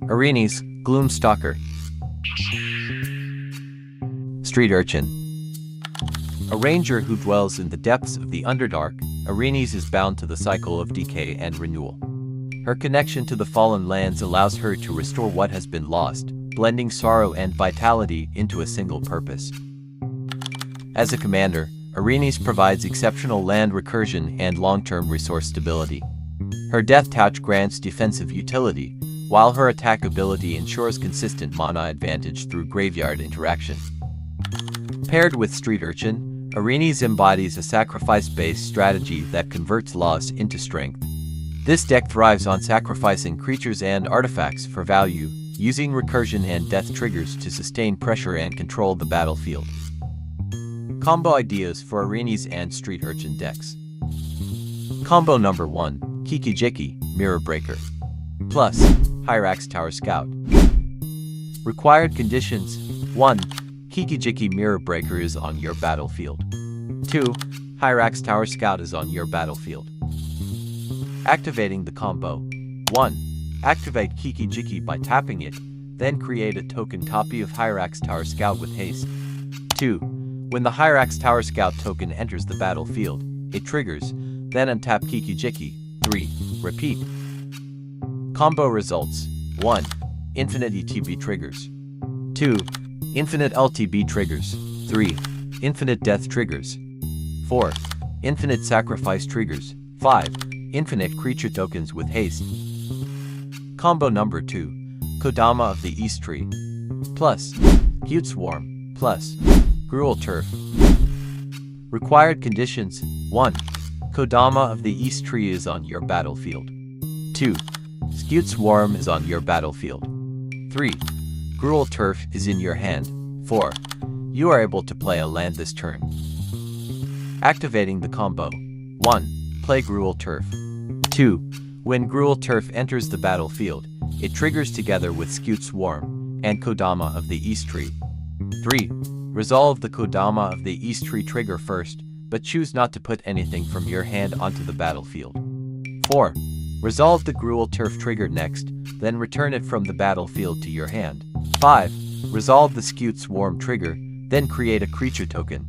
Erinis, Gloom Stalker. Street Urchin. A ranger who dwells in the depths of the Underdark, Erinis is bound to the cycle of decay and renewal. Her connection to the fallen lands allows her to restore what has been lost, blending sorrow and vitality into a single purpose. As a commander, Erinis provides exceptional land recursion and long-term resource stability. Her Death Touch grants defensive utility, while her attack ability ensures consistent mana advantage through graveyard interaction. Paired with Street Urchin, Erinis embodies a sacrifice-based strategy that converts loss into strength. This deck thrives on sacrificing creatures and artifacts for value, using recursion and death triggers to sustain pressure and control the battlefield. Combo ideas for Erinis and Street Urchin decks. Combo number 1, Kiki-jiki, Mirror Breaker. Plus, Hyrax Tower Scout. Required conditions: 1. Kiki-jiki Mirror Breaker is on your battlefield. 2. Hyrax Tower Scout is on your battlefield. Activating the combo: 1. Activate Kiki-jiki by tapping it, then create a token copy of Hyrax Tower Scout with haste. 2. When the Hyrax Tower Scout token enters the battlefield, it triggers, then untap Kiki-jiki. 3. Repeat. Combo results: 1. Infinite ETB triggers. 2. Infinite LTB triggers. 3. Infinite death triggers. 4. Infinite sacrifice triggers. 5. Infinite creature tokens with haste. Combo number 2, Kodama of the East Tree. Plus, Scute Swarm. Plus, Gruul Turf. Required conditions: 1. Kodama of the East Tree is on your battlefield. 2. Scute Swarm is on your battlefield. 3. Gruul Turf is in your hand. 4. You are able to play a land this turn. Activating the combo: 1. Play Gruul Turf. 2. When Gruul Turf enters the battlefield, it triggers together with Scute Swarm and Kodama of the East Tree. 3. Resolve the Kodama of the East Tree trigger first, but choose not to put anything from your hand onto the battlefield. 4. Resolve the Gruul Turf trigger next, then return it from the battlefield to your hand. 5. Resolve the Scute Swarm trigger, then create a creature token.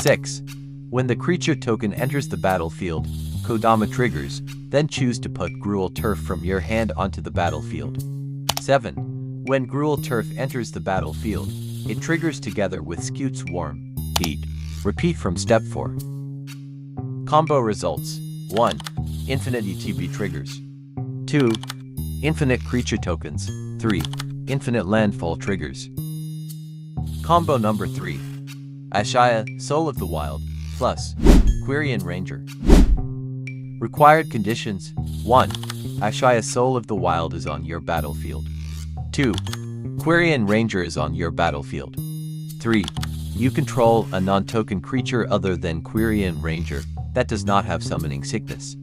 6. When the creature token enters the battlefield, Kodama triggers, then choose to put Gruul Turf from your hand onto the battlefield. 7. When Gruul Turf enters the battlefield, it triggers together with Scute Swarm. 8. Repeat from step 4. Combo results: 1. Infinite ETB triggers. 2. Infinite creature tokens. 3. Infinite landfall triggers. Combo number 3, Ashaya, Soul of the Wild. Plus, Quirion Ranger. Required conditions: 1. Ashaya Soul of the Wild is on your battlefield. 2. Quirion Ranger is on your battlefield. 3. You control a non-token creature other than Quirion Ranger that does not have summoning sickness.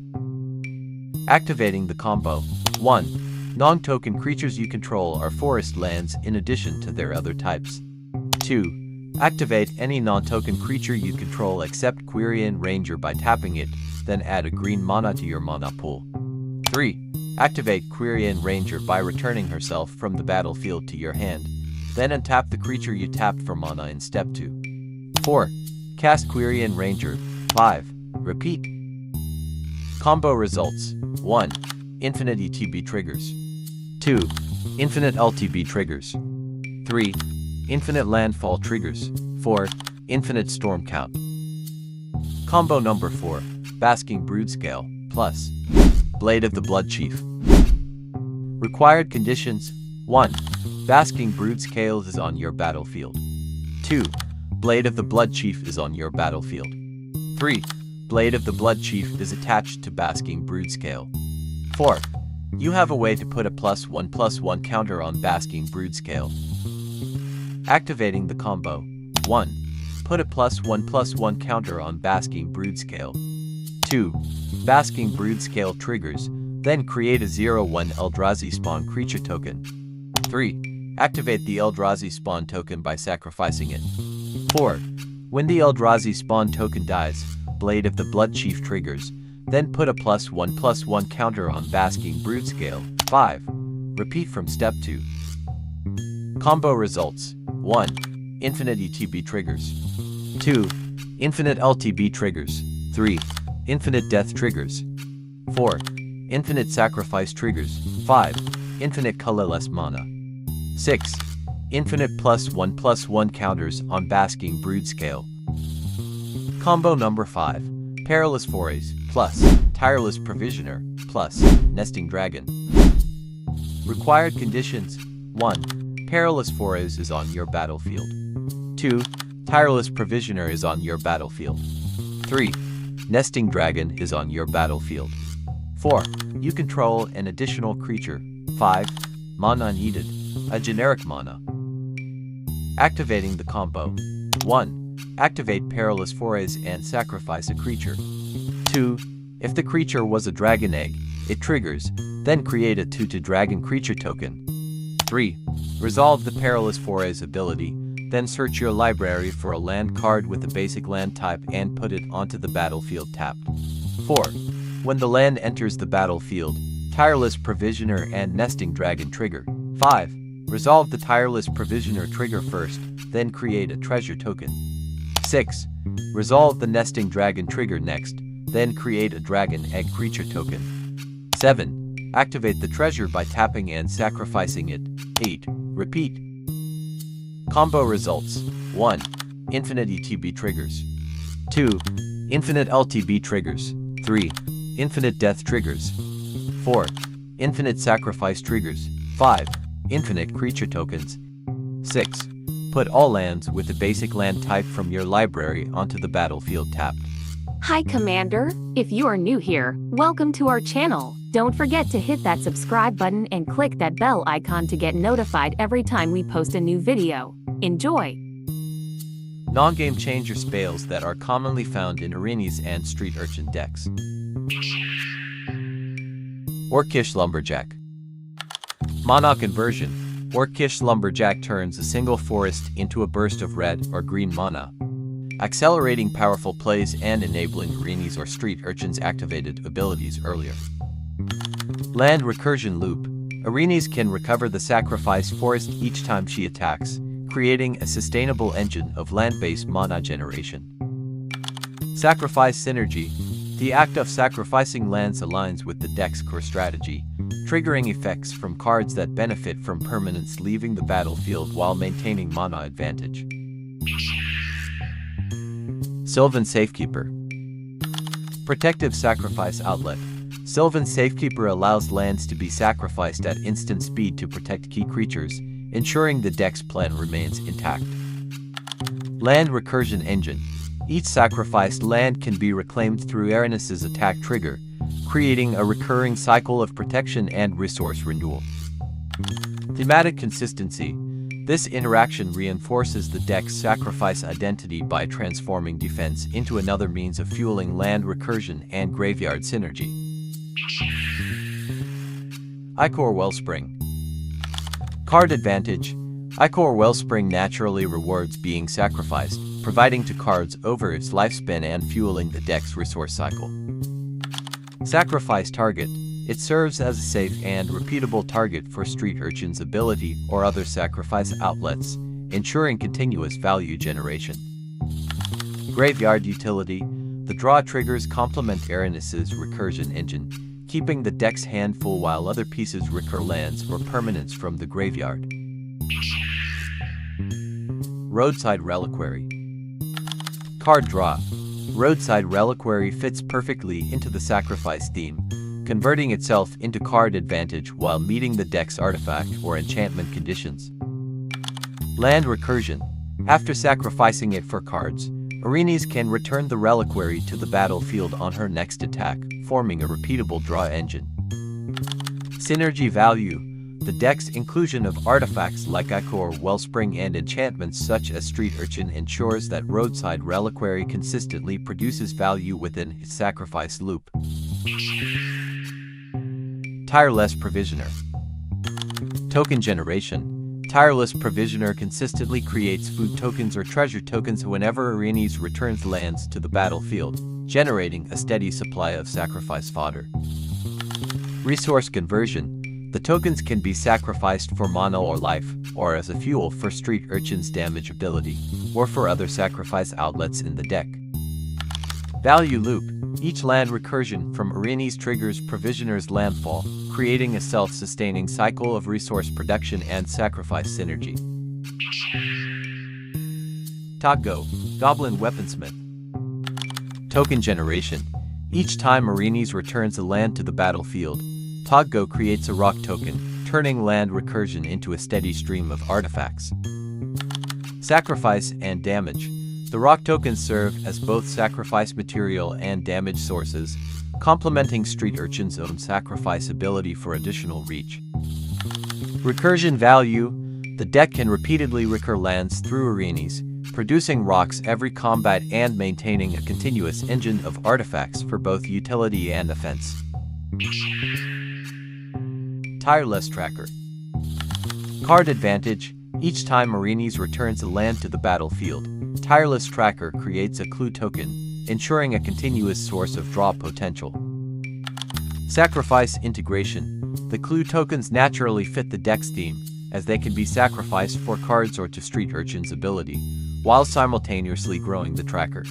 Activating the combo: 1. Non-token creatures you control are forest lands in addition to their other types. 2. Activate any non-token creature you control except Quirion Ranger by tapping it, then add a green mana to your mana pool. 3. Activate Quirion Ranger by returning herself from the battlefield to your hand, then untap the creature you tapped for mana in step 2. 4. Cast Quirion Ranger. 5. Repeat. Combo results: 1. Infinite ETB triggers. 2. Infinite LTB triggers. 3. Infinite landfall triggers. 4. Infinite storm count. Combo number 4, Basking Broodscale. Plus, Blade of the Bloodchief. Required conditions: 1. Basking Broodscale is on your battlefield. 2. Blade of the Bloodchief is on your battlefield. 3. Blade of the Bloodchief is attached to Basking Broodscale. 4. You have a way to put a +1/+1 counter on Basking Broodscale. Activating the combo: 1. Put a +1/+1 counter on Basking Broodscale. 2. Basking Broodscale triggers, then create a 0/1 Eldrazi spawn creature token. 3. Activate the Eldrazi spawn token by sacrificing it. 4. When the Eldrazi spawn token dies, Blade of the Bloodchief triggers, Then put a +1/+1 counter on Basking Broodscale. 5. Repeat from step 2. Combo results: 1. Infinite ETB triggers. 2. Infinite LTB triggers. 3. Infinite death triggers. 4. Infinite sacrifice triggers. 5. Infinite colorless mana. 6. Infinite +1/+1 counters on Basking Broodscale. Combo number 5. Perilous Forays plus Tireless Provisioner plus Nesting Dragon. Required conditions: 1. Perilous Forays is on your battlefield. 2. Tireless Provisioner is on your battlefield. 3. Nesting Dragon is on your battlefield. 4. You control an additional creature. 5. Mana needed, a generic mana. Activating the combo: 1. Activate Perilous Forays and sacrifice a creature. 2. If the creature was a dragon egg, it triggers, then create a 2/2 dragon creature token. 3. Resolve the Perilous Forays ability, then search your library for a land card with a basic land type and put it onto the battlefield tapped. 4. When the land enters the battlefield, Tireless Provisioner and Nesting Dragon trigger. 5. Resolve the Tireless Provisioner trigger first, then create a treasure token. 6. Resolve the Nesting Dragon trigger next, then create a dragon egg creature token. 7. Activate the treasure by tapping and sacrificing it. 8. Repeat. Combo results: 1. Infinite ETB triggers. 2. Infinite LTB triggers. 3. Infinite death triggers. 4. Infinite sacrifice triggers. 5. Infinite creature tokens. 6. Put all lands with a basic land type from your library onto the battlefield tapped. Hi Commander, if you are new here, welcome to our channel. Don't forget to hit that subscribe button and click that bell icon to get notified every time we post a new video. Enjoy! Non-game changer spells that are commonly found in Erinis and Street Urchin decks. Orcish Lumberjack. Mana conversion: Orcish Lumberjack turns a single forest into a burst of red or green mana, accelerating powerful plays and enabling Erinis or Street Urchin's activated abilities earlier. Land Recursion Loop: Erinis can recover the sacrificed forest each time she attacks, creating a sustainable engine of land-based mana generation. Sacrifice Synergy: the act of sacrificing lands aligns with the deck's core strategy, triggering effects from cards that benefit from permanents leaving the battlefield while maintaining mana advantage. Sylvan Safekeeper. Protective Sacrifice Outlet: Sylvan Safekeeper allows lands to be sacrificed at instant speed to protect key creatures, ensuring the deck's plan remains intact. Land Recursion Engine: each sacrificed land can be reclaimed through Erinis' attack trigger, creating a recurring cycle of protection and resource renewal. Thematic Consistency: this interaction reinforces the deck's sacrifice identity by transforming defense into another means of fueling land recursion and graveyard synergy. Ichor Wellspring. Card Advantage: Ichor Wellspring naturally rewards being sacrificed, providing to cards over its lifespan and fueling the deck's resource cycle. Sacrifice Target: it serves as a safe and repeatable target for Street Urchin's ability or other sacrifice outlets, ensuring continuous value generation. Graveyard Utility: the draw triggers complement Erinis' recursion engine, keeping the deck's hand full while other pieces recur lands or permanents from the graveyard. Roadside Reliquary. Card Draw: Roadside Reliquary fits perfectly into the sacrifice theme, converting itself into card advantage while meeting the deck's artifact or enchantment conditions. Land Recursion: after sacrificing it for cards, Erinis can return the reliquary to the battlefield on her next attack, forming a repeatable draw engine. Synergy Value: the deck's inclusion of artifacts like Ichor Wellspring and enchantments such as Street Urchin ensures that Roadside Reliquary consistently produces value within its sacrifice loop. Tireless Provisioner. Token Generation: Tireless Provisioner consistently creates food tokens or treasure tokens whenever Erinis returns lands to the battlefield, generating a steady supply of sacrifice fodder. Resource conversion. The tokens can be sacrificed for mana or life, or as a fuel for Street Urchin's damage ability, or for other sacrifice outlets in the deck. Value loop. Each land recursion from Erinis triggers Provisioner's landfall, creating a self-sustaining cycle of resource production and sacrifice synergy. Toggo, Goblin Weaponsmith. Token generation. Each time Erinis returns a land to the battlefield, Toggo creates a rock token, turning land recursion into a steady stream of artifacts. Sacrifice and damage. The rock tokens serve as both sacrifice material and damage sources, complementing Street Urchin's own sacrifice ability for additional reach. Recursion value. The deck can repeatedly recur lands through Erinis, producing rocks every combat and maintaining a continuous engine of artifacts for both utility and offense. Tireless tracker. Card advantage. Each time Erinis returns a land to the battlefield, Tireless tracker creates a clue token, ensuring a continuous source of draw potential. Sacrifice integration. The clue tokens naturally fit the deck's theme, as they can be sacrificed for cards or to Street Urchin's ability, while simultaneously growing the tracker.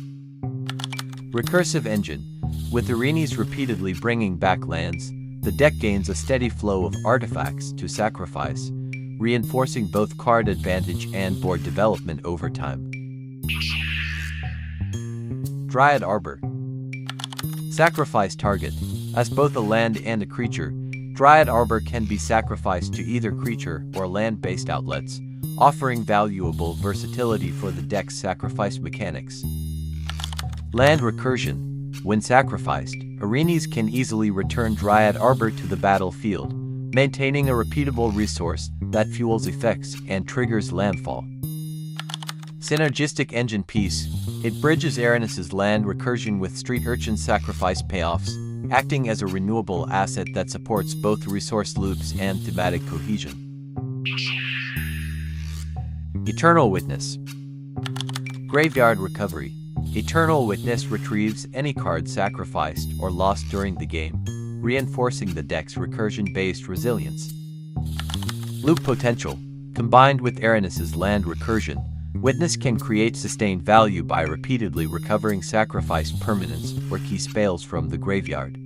Recursive engine. With Erinis repeatedly bringing back lands, the deck gains a steady flow of artifacts to sacrifice, reinforcing both card advantage and board development over time. Dryad Arbor. Sacrifice target. As both a land and a creature, Dryad Arbor can be sacrificed to either creature or land-based outlets, offering valuable versatility for the deck's sacrifice mechanics. Land recursion. When sacrificed, Erinis can easily return Dryad Arbor to the battlefield, maintaining a repeatable resource that fuels effects and triggers landfall. Synergistic engine piece. It bridges Erinis' land recursion with Street Urchin's sacrifice payoffs, acting as a renewable asset that supports both resource loops and thematic cohesion. Eternal Witness. Graveyard recovery. Eternal Witness retrieves any card sacrificed or lost during the game, reinforcing the deck's recursion-based resilience. Loop potential. Combined with Erinis' land recursion, Witness can create sustained value by repeatedly recovering sacrificed permanents or key spells from the graveyard.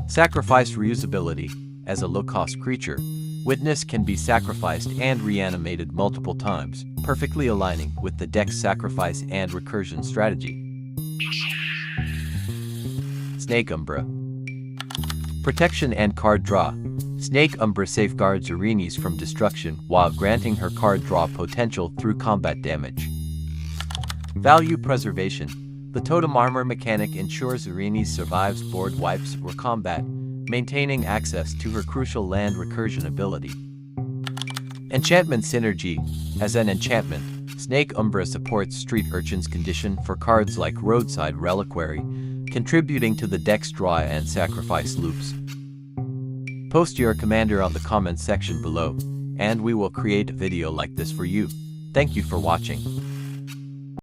Sacrifice reusability. As a low-cost creature, Witness can be sacrificed and reanimated multiple times, perfectly aligning with the deck's sacrifice and recursion strategy. Snake Umbra. Protection and card draw. Snake Umbra safeguards Erinis from destruction while granting her card draw potential through combat damage. Value preservation. The totem armor mechanic ensures Erinis survives board wipes or combat, maintaining access to her crucial land recursion ability. Enchantment synergy. As an enchantment, Snake Umbra supports Street Urchin's condition for cards like Roadside Reliquary, contributing to the deck's draw and sacrifice loops. Post your commander on the comments section below, and we will create a video like this for you. Thank you for watching.